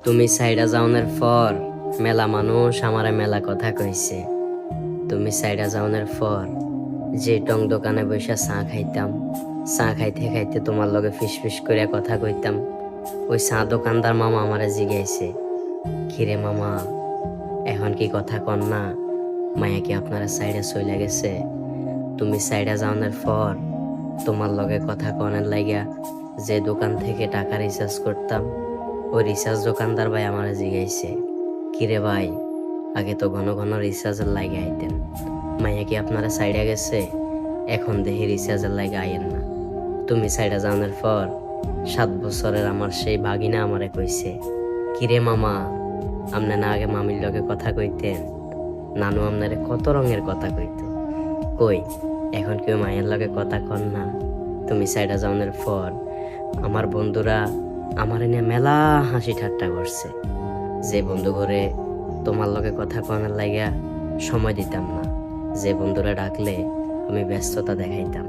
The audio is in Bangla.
তুমি সাইডা যাওনের পর মেলা মানুষ আমারে মেলা কথা কইছে। তুমি সাইডা যাওনের পর যে টং দোকানে বসে চা খাইতাম, চা খাইতে খাইতে তোমার লগে ফিস করে কথা কইতাম, ওই চা দোকানদার মামা আমারে জিগাইছে, কিরে মামা এখন কি কথা কন না, মায়া কি আপনারা সাইডে চলে গেছে? তুমি সাইডা যাওনের পর তোমার লগে কথা কনের লাগিয়া যে দোকান থেকে টাকা রিচার্জ করতাম, ওই রিচার্জ দোকানদার ভাই আমারে জিগাইছে, কিরে ভাই আগে তো ঘন ঘন রিচার্জের লাগে আইতেন, মাইয়া কি আপনারা সাইডে গেছে? এখন দেখি রিচার্জের লাগে আইয়েন না। তুমি সাইডে জানার পর 7 বছরের আমার সেই ভাগিনা আমারে কইছে, কিরে মামা আপনি না আগে মামির লগে কথা কইতেন? নানু আপনারে কত রঙের কথা কইতো, কই এখন কেউ মায়ের লগে কথা কন না? তুমি সাইডে যাওয়ার পর আমার বন্ধুরা আমার এনে মেলা হাসি ঠাট্টা করছে, যে বন্ধু ঘরে তোমার লগে কথা কনার লাগিয়া সময় দিতাম না, যে বন্ধুরা ডাকলে আমি ব্যস্ততা দেখাইতাম।